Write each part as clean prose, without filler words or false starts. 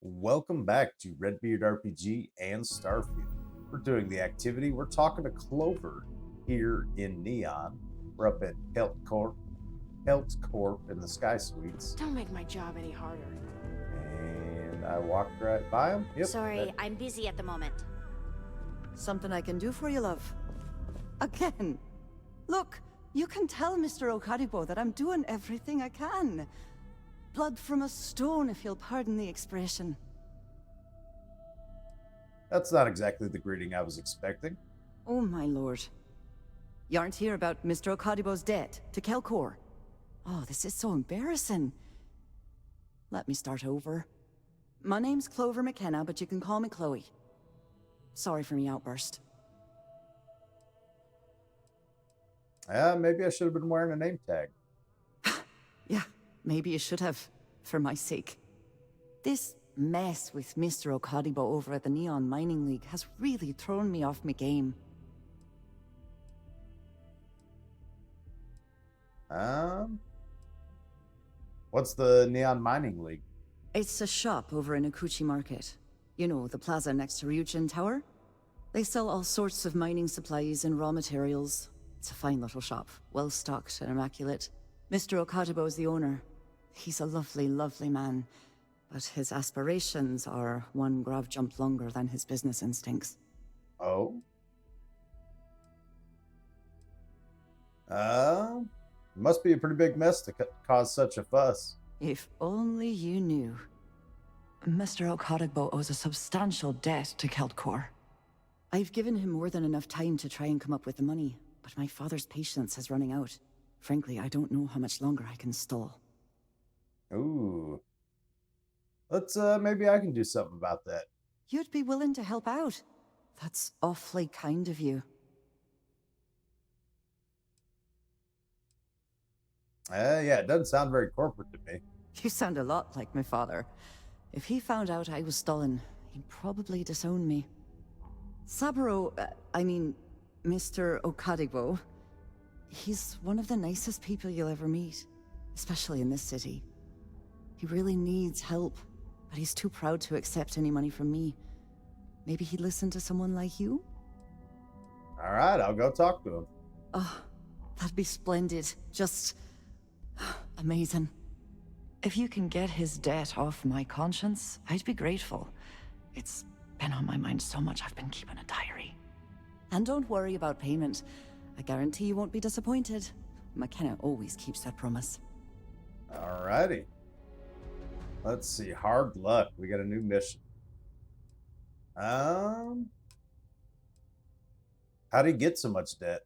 Welcome back to Redbeard RPG and Starfield. We're doing the activity. We're talking to Clover here in Neon. We're up at Helt Corp in the Sky Suites. Don't make my job any harder. And I walked right by him. Yep. Sorry, I'm busy at the moment. Something I can do for you, love. Again. Look, you can tell Mr. Okadibo that I'm doing everything I can. Blood from a stone, if you'll pardon the expression. That's not exactly the greeting I was expecting. Oh, my lord. You aren't here about Mr. Okadibo's debt to Kelkor. Oh, this is so embarrassing. Let me start over. My name's Clover McKenna, but you can call me Chloe. Sorry for me outburst. Maybe I should have been wearing a name tag. Yeah, maybe you should have, for my sake. This mess with Mr. Okadibo over at the Neon Mining League has really thrown me off my game. What's the Neon Mining League? It's a shop over in Akuchi Market. You know, the plaza next to Ryujin Tower? They sell all sorts of mining supplies and raw materials. It's a fine little shop, well stocked and immaculate. Mr. Okadibo is the owner. He's a lovely, lovely man, but his aspirations are one grav jump longer than his business instincts. Oh? Must be a pretty big mess to cause such a fuss. If only you knew. Mr. Okadibo owes a substantial debt to Keltkor. I've given him more than enough time to try and come up with the money, but my father's patience is running out. Frankly, I don't know how much longer I can stall. Ooh. Let's, maybe I can do something about that. You'd be willing to help out. That's awfully kind of you. Yeah, it doesn't sound very corporate to me. You sound a lot like my father. If he found out I was stalling, he'd probably disown me. Saburo, Mr. Okadibo, he's one of the nicest people you'll ever meet, especially in this city. He really needs help, but he's too proud to accept any money from me. Maybe he'd listen to someone like you? All right, I'll go talk to him. Oh, that'd be splendid. Just amazing. If you can get his debt off my conscience, I'd be grateful. It's been on my mind so much I've been keeping a diary. And don't worry about payment. I guarantee you won't be disappointed. McKenna always keeps that promise. Alrighty. Let's see. Hard luck. We got a new mission. How'd he get so much debt?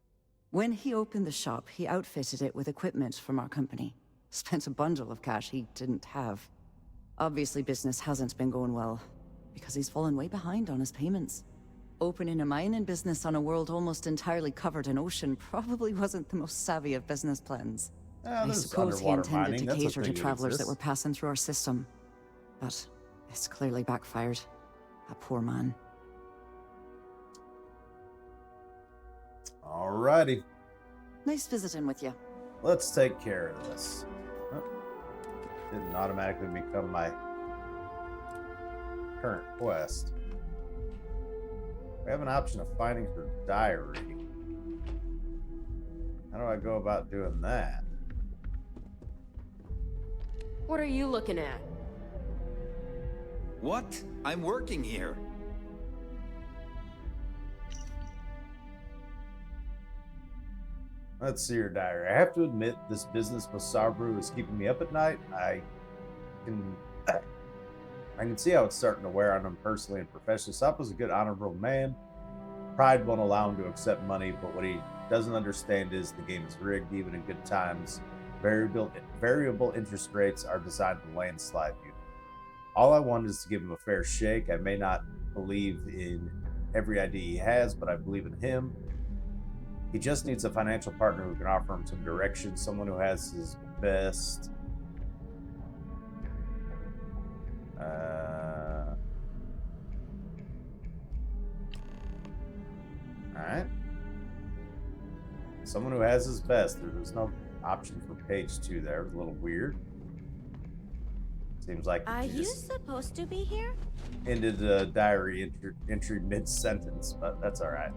When he opened the shop, he outfitted it with equipment from our company. Spent a bundle of cash he didn't have. Obviously, business hasn't been going well, because he's fallen way behind on his payments. Opening a mining business on a world almost entirely covered in ocean probably wasn't the most savvy of business plans. I suppose he intended to cater to travelers that were passing through our system. But it's clearly backfired. A poor man. Alrighty. Nice visiting with you. Let's take care of this. Didn't automatically become my current quest. We have an option of finding her diary. How do I go about doing that? What are you looking at? What? I'm working here. Let's see your diary. I have to admit, this business with Sabru is keeping me up at night. I can see how it's starting to wear on him personally and professionally. Sapo's a good, honorable man. Pride won't allow him to accept money, but what he doesn't understand is the game is rigged, even in good times. Variable interest rates are designed to landslide you. All I want is to give him a fair shake. I may not believe in every idea he has, but I believe in him. He just needs a financial partner who can offer him some direction, someone who has his best. Alright. Someone who has his best. There's no option for page 2 there. It was a little weird. Seems like Are you you just supposed to be here? ended the diary entry mid-sentence, but that's all right.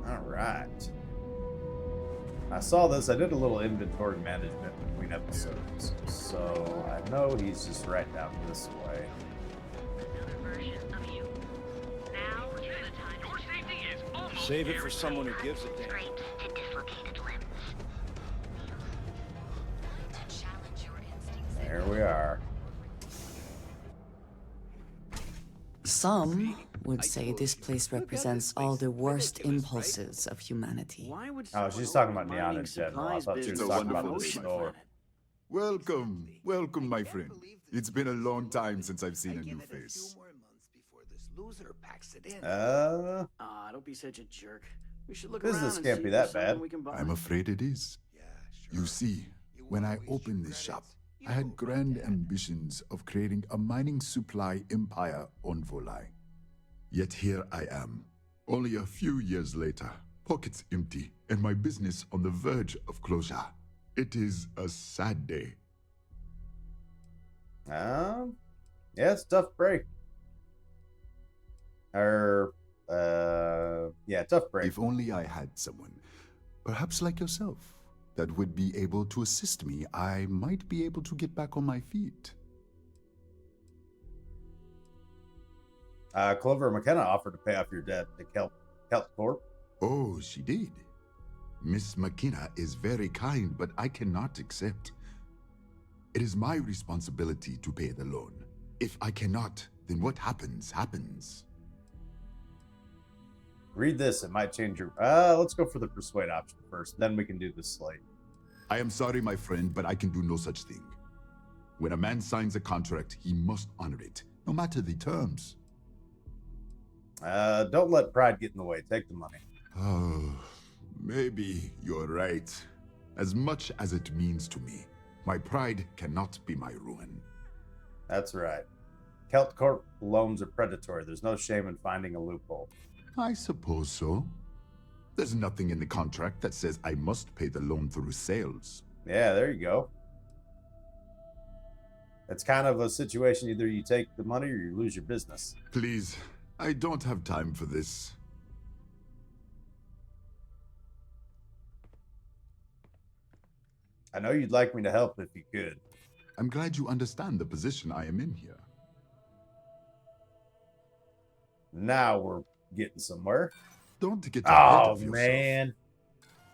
All right. I saw this. I did a little inventory management between episodes, so I know he's just right down this way. Save it for someone who gives a damn. There we are. Some would say this place represents all the worst impulses of humanity. Oh, she's talking about Neon in general. I thought she was It's a talking about wonderful the day, my store. Welcome, welcome, my friend. It's been a long time since I've seen a new face. Don't be such a jerk. We should look Business around and can't see be if that there's something bad. we can buy. I'm afraid it is. You see, when I opened this shop, I had grand ambitions of creating a mining supply empire on Volai. Yet here I am, only a few years later, pockets empty, and my business on the verge of closure. It is a sad day. Yeah, it's a tough break. Tough break. If only I had someone, perhaps like yourself, that would be able to assist me, I might be able to get back on my feet. Clover McKenna offered to pay off your debt to Kelt Corp. Oh, she did. Miss McKenna is very kind, but I cannot accept. It is my responsibility to pay the loan. If I cannot, then what happens, happens. Read this. It might change your... let's go for the persuade option first. Then we can do the slate. I am sorry, my friend, but I can do no such thing. When a man signs a contract, he must honor it, no matter the terms. Don't let pride get in the way. Take the money. Oh, maybe you're right. As much as it means to me, my pride cannot be my ruin. That's right. Kelt Corp loans are predatory. There's no shame in finding a loophole. I suppose so. There's nothing in the contract that says I must pay the loan through sales. Yeah, there you go. It's kind of a situation, either you take the money or you lose your business. Please, I don't have time for this. I know you'd like me to help if you could. I'm glad you understand the position I am in here. Now we're getting somewhere. Don't get ahead Oh, of yourself. man.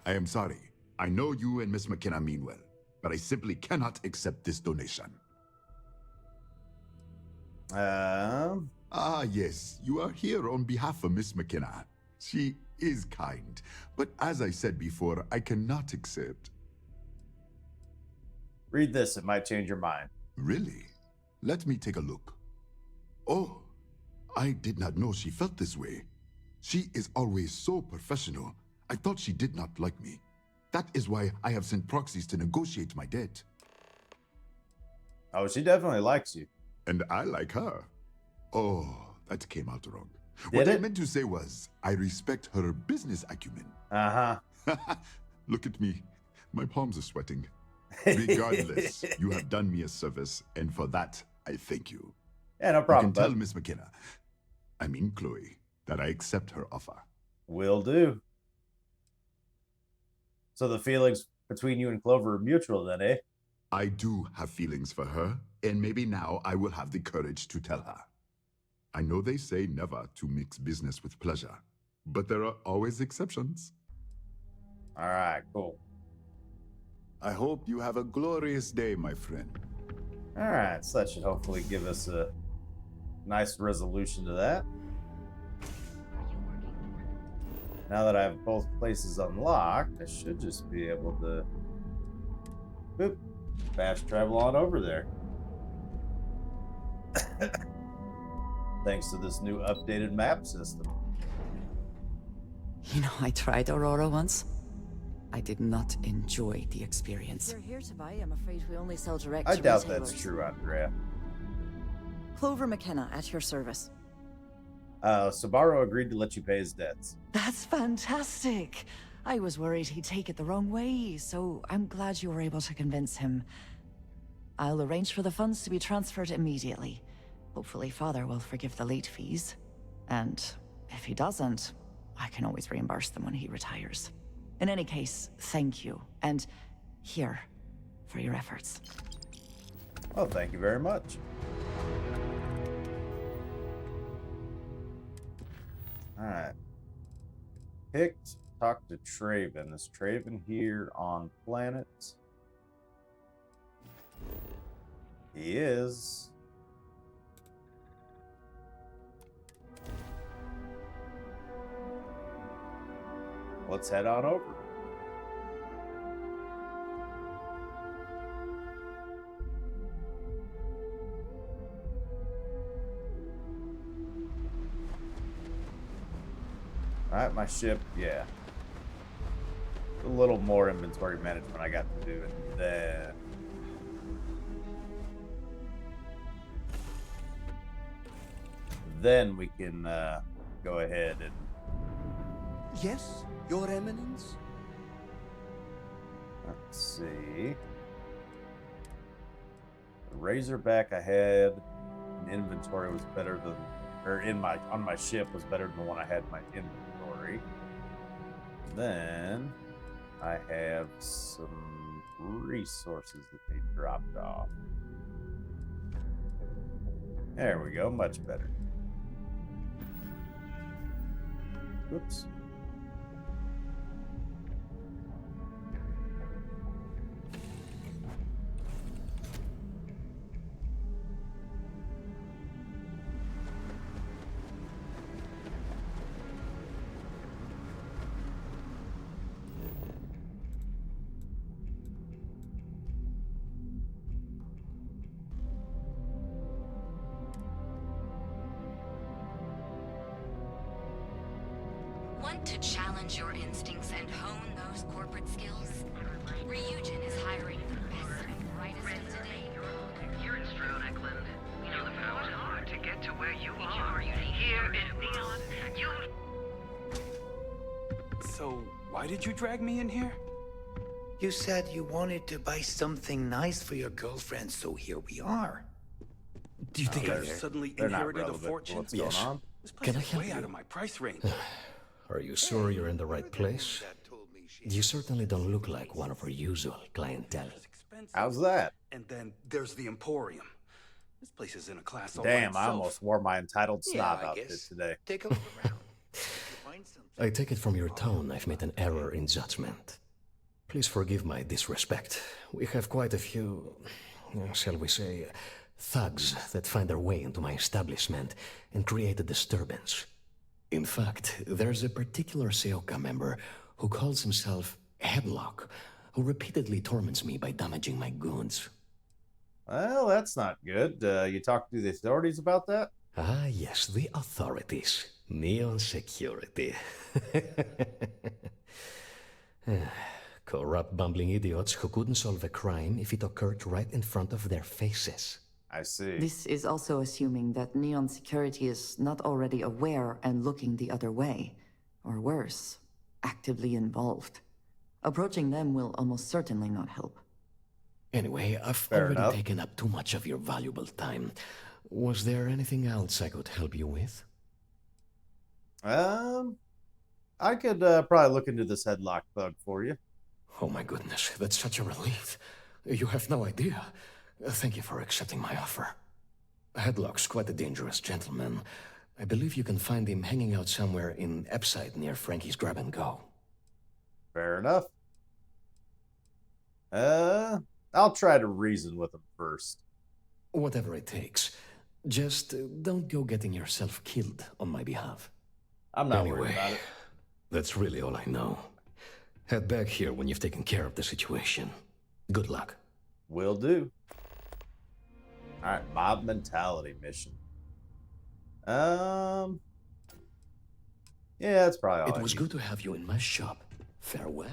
I am sorry. I know you and Miss McKenna mean well, but I simply cannot accept this donation. Ah, yes, you are here on behalf of Miss McKenna. She is kind, but as I said before, I cannot accept. Read this. It might change your mind. Really? Let me take a look. Oh, I did not know she felt this way. She is always so professional. I thought she did not like me. That is why I have sent proxies to negotiate my debt. Oh, she definitely likes you. And I like her. Oh, that came out wrong. Did What I it? meant to say was, I respect her business acumen. Uh-huh. Look at me. My palms are sweating. Regardless, you have done me a service, and for that, I thank you. Yeah, no problem, You can tell bud. Miss McKenna, I mean Chloe, that I accept her offer. Will do. So the feelings between you and Clover are mutual then, eh? I do have feelings for her, and maybe now I will have the courage to tell her. I know they say never to mix business with pleasure, but there are always exceptions. All right, cool. I hope you have a glorious day, my friend. All right, so that should hopefully give us a nice resolution to that. Now that I have both places unlocked, I should just be able to boop, fast travel on over there. Thanks to this new updated map system. You know, I tried Aurora once. I did not enjoy the experience. If you're here to buy, I'm afraid we only sell direct I to doubt retailers. that's true, Andrea. Clover McKenna, at your service. Sabaro agreed to let you pay his debts. That's fantastic. I was worried he'd take it the wrong way, so I'm glad you were able to convince him. I'll arrange for the funds to be transferred immediately. Hopefully Father will forgive the late fees. And if he doesn't, I can always reimburse them when he retires. In any case, thank you. And here, for your efforts. Oh, thank you very much. Alright. Picked, talk to Traven. Is Traven here on planet? He is. Let's head on over. Alright, my ship, yeah. A little more inventory management I got to do, and then we can go ahead and... Yes, Your Eminence? Let's see. The Razorback I had in inventory was better than, or on my ship was better than the one I had in my inventory. Then I have some resources that they dropped off. There we go, much better. Whoops. Want to challenge your instincts and hone those corporate skills? Ryujin is hiring the best and brightest of today. You're in Strode, Eklund. You know the power is hard to get to where you are. Here in Neon, you... So, why did you drag me in here? You said you wanted to buy something nice for your girlfriend, so here we are. Do you think Oh, I've they're- suddenly they're not inherited a relevant to fortune? what's going on. This place Can I is help way you? out of my price range. Are you sure you're in the right place? You certainly don't look like one of our usual clientele. It's expensive. How's that? And then there's the Emporium. This place is in a class all by Damn, I itself. almost wore my entitled snob I outfit guess. today. Take a look around. If you find something- I take it from your tone I've made an error in judgment. Please forgive my disrespect. We have quite a few, shall we say, thugs that find their way into my establishment and create a disturbance. In fact, there's a particular Seoka member who calls himself Headlock, who repeatedly torments me by damaging my goods. Well, that's not good. You talked to the authorities about that? Ah, yes, the authorities. Neon security. Corrupt, bumbling idiots who couldn't solve a crime if it occurred right in front of their faces. I see. This is also assuming that Neon Security is not already aware and looking the other way. Or worse, actively involved. Approaching them will almost certainly not help. Anyway, I've Fair already enough. taken up too much of your valuable time. Was there anything else I could help you with? I could probably look into this headlock thug for you. Oh my goodness, that's such a relief. You have no idea. Thank you for accepting my offer. Headlock's quite a dangerous gentleman. I believe you can find him hanging out somewhere in Ebbside near Frankie's Grab and Go. Fair enough. I'll try to reason with him first. Whatever it takes. Just don't go getting yourself killed on my behalf. I'm not worried about it. That's really all I know. Head back here when you've taken care of the situation. Good luck. Will do. Alright, mob mentality mission. Yeah, that's probably all It I was need. good to have you in my shop. Farewell.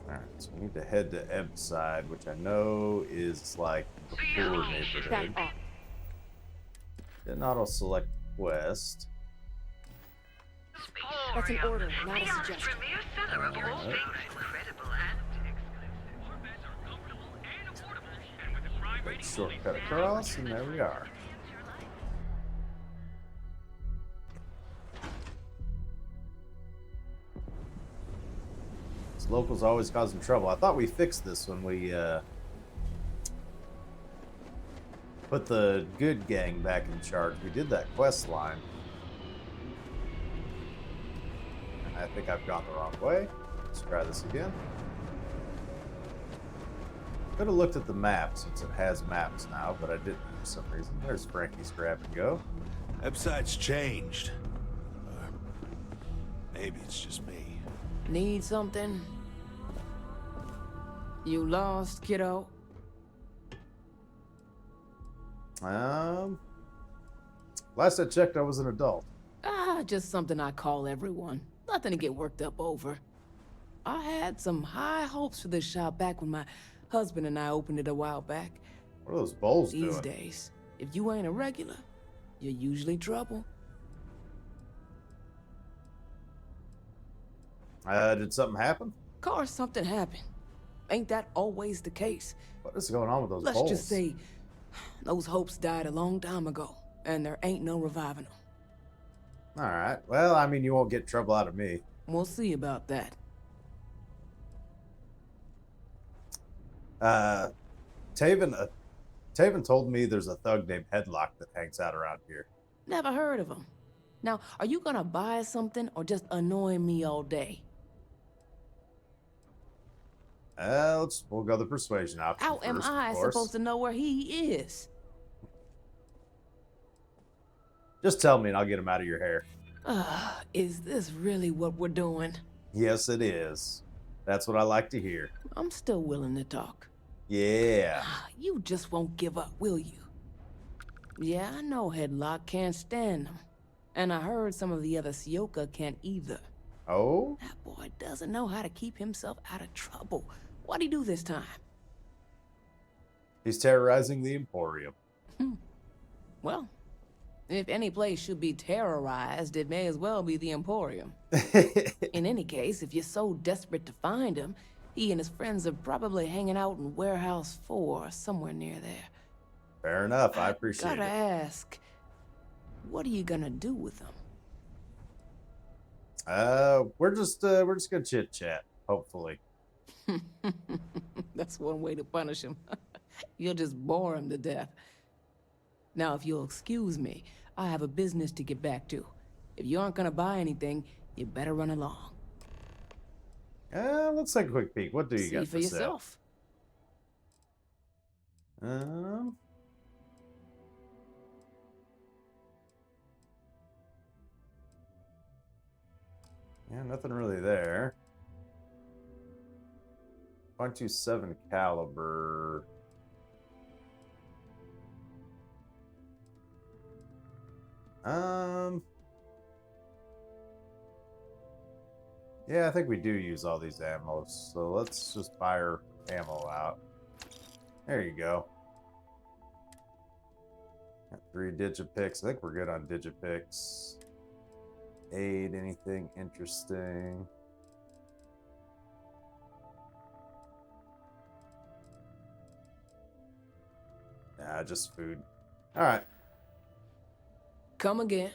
Alright, so we need to head to Ebbside, which I know is like the poor Back neighborhood. off. Didn't auto-select quest. That's an order, not a Neon's suggestion. premier seller of all things incredible and Take shortcut across, and there we are. These locals always causing trouble. I thought we fixed this when we put the good gang back in charge. We did that quest line. And I think I've gone the wrong way. Let's try this again. Could have looked at the map since it has maps now, but I didn't for some reason. There's Frankie's grab and go. Ebbside's changed. Or maybe it's just me. Need something? You lost, kiddo? Last I checked, I was an adult. Just something I call everyone. Nothing to get worked up over. I had some high hopes for this shop back when my husband and I opened it a while back. What are those bowls These doing? days, if you ain't a regular, you're usually trouble. Did something happen? Of course, something happened. Ain't that always the case? What is going on with those Let's bowls? just say, those hopes died a long time ago, and there ain't no reviving them. All right. Well, I mean, you won't get trouble out of me. We'll see about that. Taven told me there's a thug named Headlock that hangs out around here. Never heard of him. Now, are you gonna buy something or just annoy me all day? We'll go the persuasion option How am first, of I course. supposed to know where he is? Just tell me and I'll get him out of your hair. Is this really what we're doing? Yes, it is. That's what I like to hear. I'm still willing to talk. Yeah. You just won't give up, will you? Yeah, I know Headlock can't stand him. And I heard some of the other Sioka can't either. Oh? That boy doesn't know how to keep himself out of trouble. What'd he do this time? He's terrorizing the Emporium. Well, if any place should be terrorized, it may as well be the Emporium. In any case, if you're so desperate to find him, he and his friends are probably hanging out in Warehouse 4, somewhere near there. Fair enough. I appreciate Gotta it. ask, what are you gonna do with him? We're just gonna chit chat, hopefully. That's one way to punish him. You'll just bore him to death. Now, if you'll excuse me, I have a business to get back to. If you aren't gonna buy anything, you better run along. Let's take a quick peek. What do you See got for for sale? yourself. Yeah, nothing really there. .27 caliber. Yeah, I think we do use all these ammos, so let's just buy our ammo out. There you go. Got 3 digipicks. I think we're good on digipicks. Aid, anything interesting? Nah, just food. All right. Come again.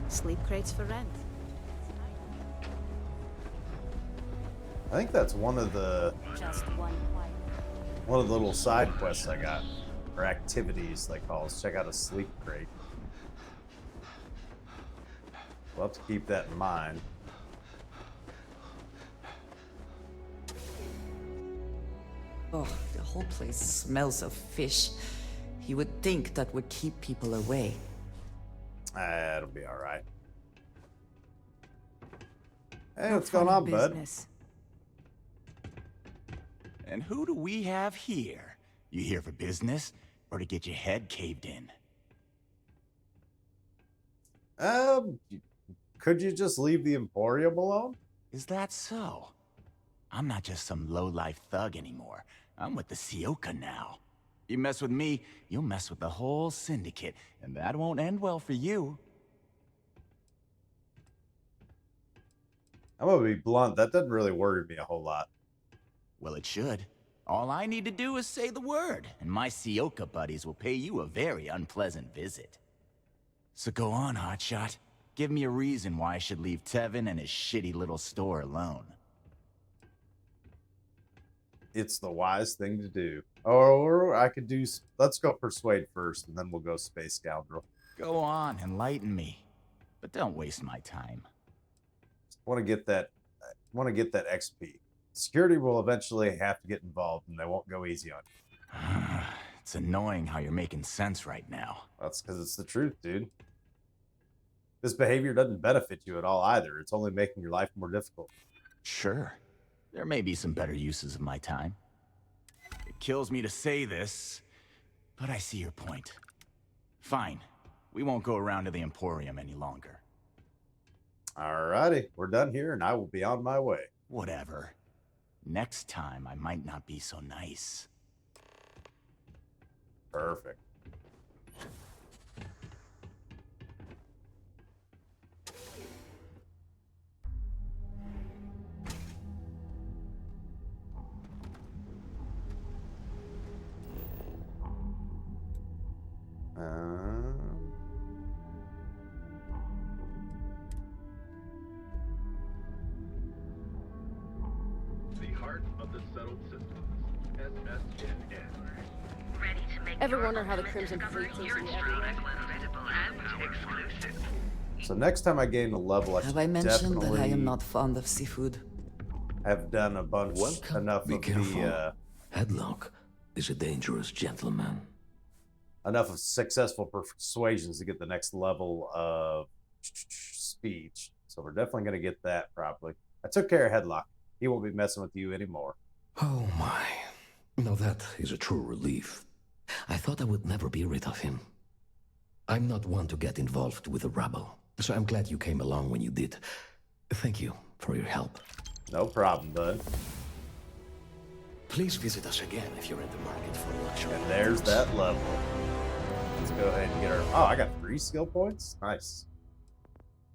Sleep crates for rent. I think that's one of the Just one quiet. little side quests I got, or activities they call us. Check out a sleep crate. We'll have to keep that in mind. Oh, the whole place smells of fish. You would think that would keep people away. It'll be all right. Hey, what's going on, bud? And who do we have here? You here for business, or to get your head caved in? Could you just leave the Emporium alone? Is that so? I'm not just some low-life thug anymore. I'm with the Sioka now. You mess with me, you'll mess with the whole syndicate, and that won't end well for you. I'm gonna be blunt, that doesn't really worry me a whole lot. Well, it should. All I need to do is say the word, and my Sioka buddies will pay you a very unpleasant visit. So go on, Hotshot. Give me a reason why I should leave Tevin and his shitty little store alone. It's the wise thing to do. Or I could do... Let's go Persuade first, and then we'll go Space Scoundrel. Go on, enlighten me. But don't waste my time. Want to get that XP. Security will eventually have to get involved, and they won't go easy on you. It's annoying how you're making sense right now. That's because it's the truth, dude. This behavior doesn't benefit you at all either. It's only making your life more difficult. Sure. There may be some better uses of my time. It kills me to say this, but I see your point. Fine. We won't go around to the Emporium any longer. Alrighty, we're done here, and I will be on my way. Whatever. Next time, I might not be so nice. Perfect. The heart of the settled systems. SSNN. Ready to make Ever your wonder how the ultimate Crimson discovery Fleet here seems at to be everywhere? Strong Visible and exclusive. So next time I gain a level, I should Have I mentioned that I definitely am not fond of seafood? have done a bunch enough Be of careful. the Headlock is a dangerous gentleman. enough of successful persuasions to get the next level of speech. So we're definitely going to get that probably. I took care of Headlock. He won't be messing with you anymore. Oh my. Now that is a true relief. I thought I would never be rid of him. I'm not one to get involved with the rabble, so I'm glad you came along when you did. Thank you for your help. No problem, bud. Please visit us again if you're in the market for luxury. And there's that level. Let's go ahead and get our... Oh, I got 3 skill points? Nice.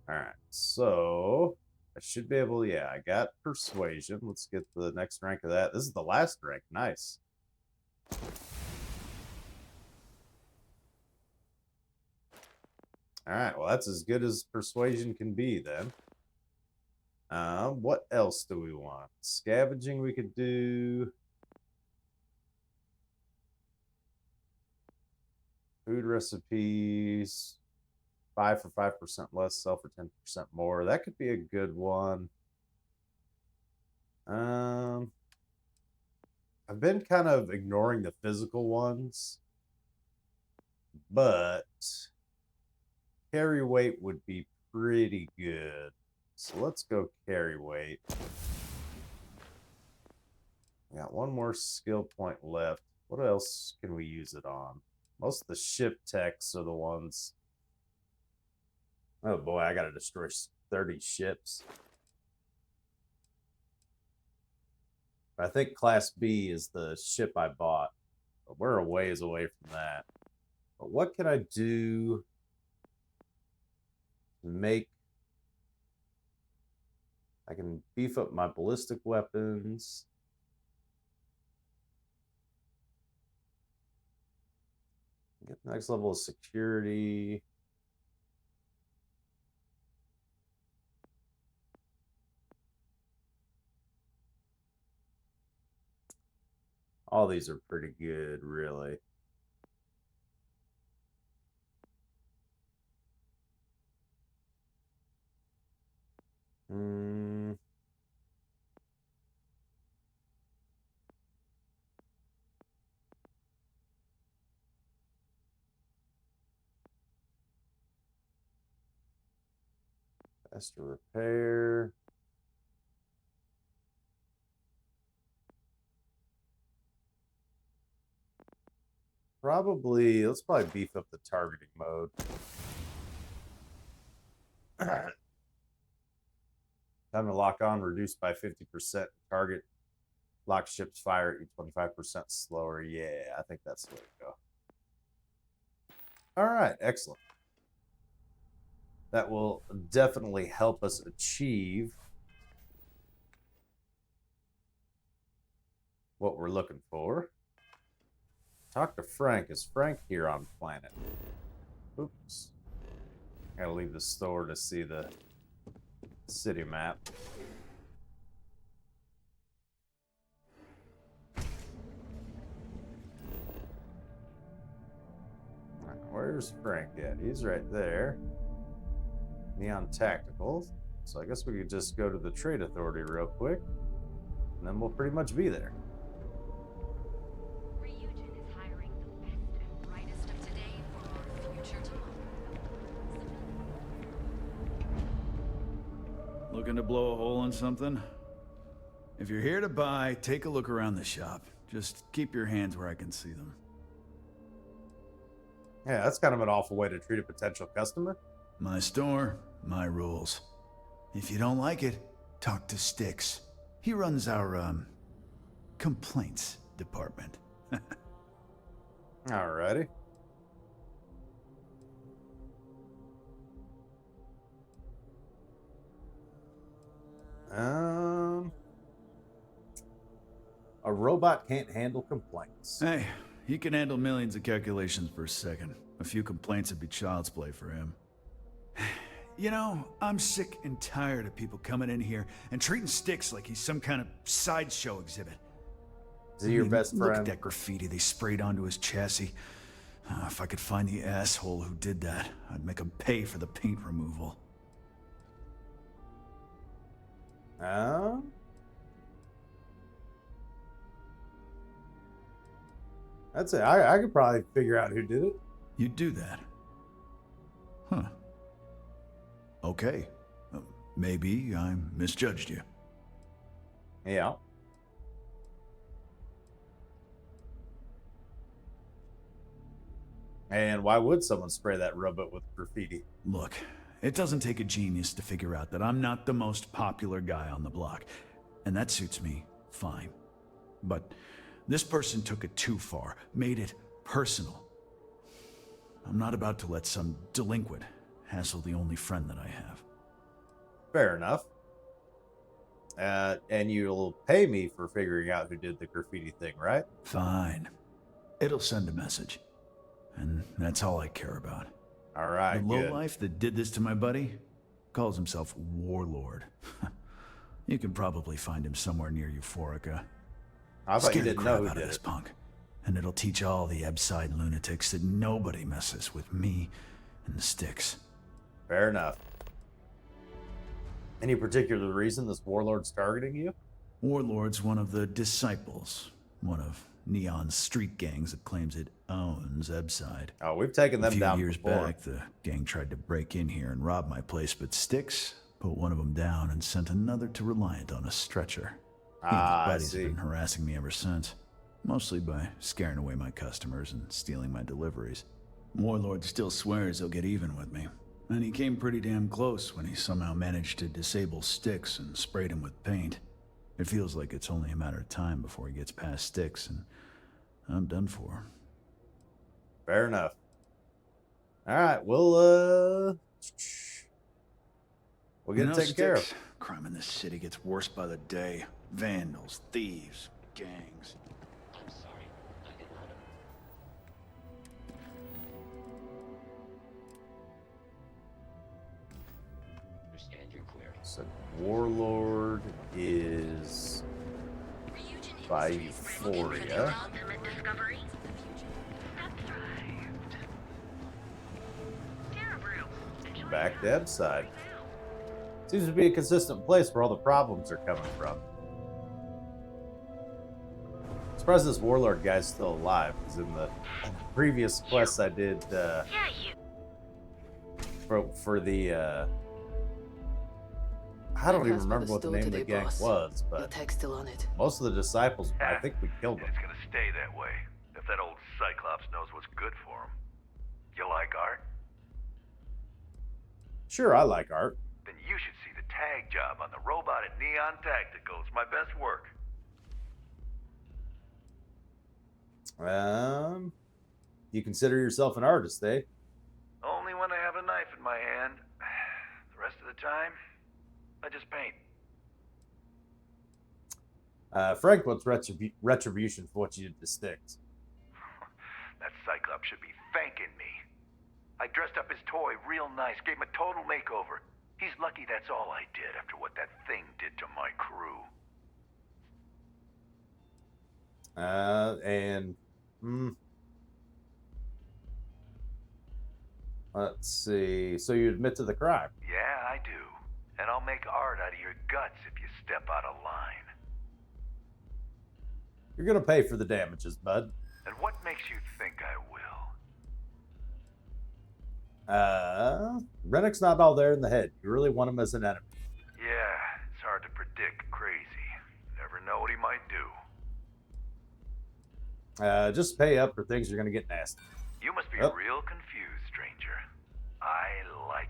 Alright, so... I should be able... Yeah, I got Persuasion. Let's get the next rank of that. This is the last rank. Nice. Alright, well, that's as good as Persuasion can be, then. What else do we want? Scavenging we could do... Food recipes, 5 for 5% less, sell for 10% more. That could be a good one. I've been kind of ignoring the physical ones, but carry weight would be pretty good. So let's go carry weight. We got one more skill point left. What else can we use it on? Most of the ship techs are the ones. Oh boy, I gotta destroy 30 ships. I think Class B is the ship I bought. But we're a ways away from that. But what can I do to make... I can beef up my ballistic weapons. Get the next level of security. All these are pretty good, really. Faster repair. Let's probably beef up the targeting mode. Time to lock on, reduced by 50% target Lock ships fire at 25% slower. Yeah, I think that's the way to go. All right, excellent. That will definitely help us achieve what we're looking for. Talk to Frank. Is Frank here on planet? Oops. Gotta leave the store to see the city map. Where's Frank at? He's right there. Neon Tacticals. So I guess we could just go to the Trade Authority real quick. And then we'll pretty much be there. Reoccurring is hiring the best and brightest of today for our future tomorrow. Looking to blow a hole in something? If you're here to buy, take a look around the shop. Just keep your hands where I can see them. Yeah, that's kind of an awful way to treat a potential customer. My store, my rules. If you don't like it, talk to Styx. He runs our, complaints department. Alrighty. A robot can't handle complaints. Hey, he can handle millions of calculations per second. A few complaints would be child's play for him. You know, I'm sick and tired of people coming in here and treating Styx like he's some kind of sideshow exhibit. Is he your best friend? Look at that graffiti they sprayed onto his chassis. If I could find the asshole who did that, I'd make him pay for the paint removal. That's it. I could probably figure out who did it. You'd do that? Huh. Okay. Maybe I misjudged you. Yeah. And why would someone spray that robot with graffiti? Look, it doesn't take a genius to figure out that I'm not the most popular guy on the block. And that suits me fine. But this person took it too far, made it personal. I'm not about to let some delinquent hassle the only friend that I have. Fair enough. And you'll pay me for figuring out who did the graffiti thing, right? Fine. It'll send a message. And that's all I care about. All right, the lowlife that did this to my buddy calls himself Warlord. You can probably find him somewhere near Euphorica. I thought you Scare the didn't know crap who out of did this it. punk. And it'll teach all the Ebbside lunatics that nobody messes with me and the Styx. Fair enough. Any particular reason this warlord's targeting you? Warlord's one of the disciples. One of Neon's street gangs that claims it owns Ebbside. Oh, we've taken them down A few years before. back, the gang tried to break in here and rob my place, but Styx put one of them down and sent another to Reliant on a stretcher. He and his I buddies see. have been harassing me ever since. Mostly by scaring away my customers and stealing my deliveries. Warlord still swears he'll get even with me. And he came pretty damn close when he somehow managed to disable Styx and sprayed him with paint. It feels like it's only a matter of time before he gets past Styx, and I'm done for. Fair enough. All right, we'll get it taken care of. Crime in this city gets worse by the day. Vandals, thieves, gangs. I'm sorry. I did not. Understand your query. So Warlord is by Euphoria. Ultimate discovery? That's right. Cerebral. Back to Ebbside. Seems to be a consistent place where all the problems are coming from. Surprised this Warlord guy's still alive, because in the previous quests I did for the I don't even remember what the name of the gang was, but Tag's still on it. most of the disciples, I think we killed them. It's gonna stay that way. If that old Cyclops knows what's good for him. You like art? Sure, I like art. Then you should see the tag job on the robot at Neon Tacticals. My best work. You consider yourself an artist, eh? Only when I have a knife in my hand. The rest of the time, I just paint. Frank wants retribution for what you did to Styx. That Cyclops should be thanking me. I dressed up his toy real nice, gave him a total makeover. He's lucky that's all I did after what that thing did to my crew. Let's see. So you admit to the crime? Yeah, I do. And I'll make art out of your guts if you step out of line. You're gonna pay for the damages, bud. And what makes you think I will? Rennick's not all there in the head. You really want him as an enemy. Yeah, it's hard to predict crazy. Never know what he might do. Just pay up or things are gonna get nasty. You must be real confused, stranger. I like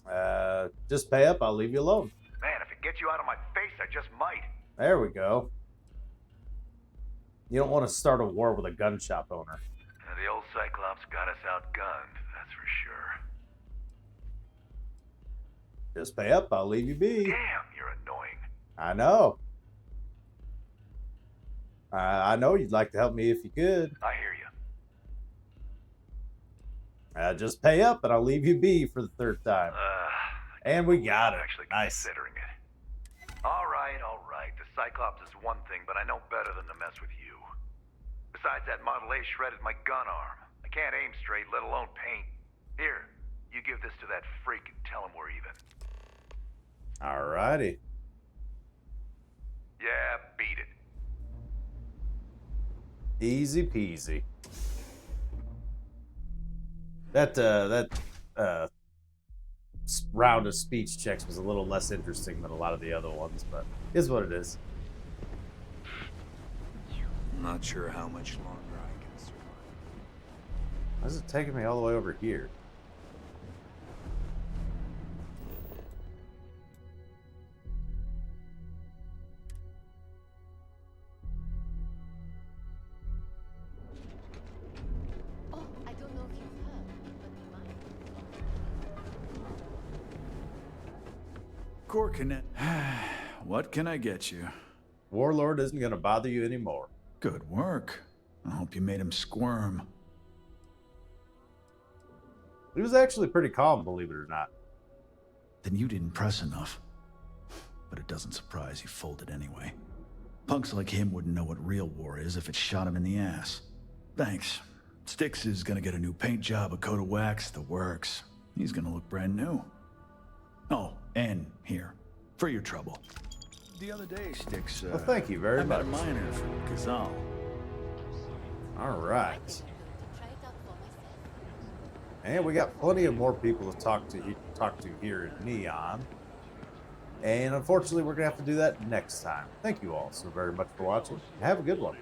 nasty. Just pay up, I'll leave you alone. Man, if it gets you out of my face, I just might. There we go. You don't want to start a war with a gun shop owner. The old Cyclops got us outgunned, that's for sure. Just pay up, I'll leave you be. Damn, you're annoying. I know. I know you'd like to help me if you could. I hear you. Just pay up and I'll leave you be for the third time. And we got it. Actually Nice. Considering it. All right, all right. The Cyclops is one thing, but I know better than to mess with you. Besides, that Model A shredded my gun arm. I can't aim straight, let alone paint. Here, you give this to that freak and tell him we're even. Alrighty. Yeah, beat it. Easy peasy. That round of speech checks was a little less interesting than a lot of the other ones, but it is what it is. Not sure how much longer I can survive. Why is it taking me all the way over here? Oh, I don't know if you've heard, but we might. Core Connect. What can I get you? Warlord isn't going to bother you anymore. Good work. I hope you made him squirm. He was actually pretty calm, believe it or not. Then you didn't press enough. But it doesn't surprise he folded anyway. Punks like him wouldn't know what real war is if it shot him in the ass. Thanks. Styx is gonna get a new paint job, a coat of wax, the works. He's gonna look brand new. Oh, and here, for your trouble. The other day, Styx, well, thank you very I met a much. miner from Kazal. All right. And we got plenty of more people to talk to here at Neon. And unfortunately, we're going to have to do that next time. Thank you all so very much for watching. Have a good one.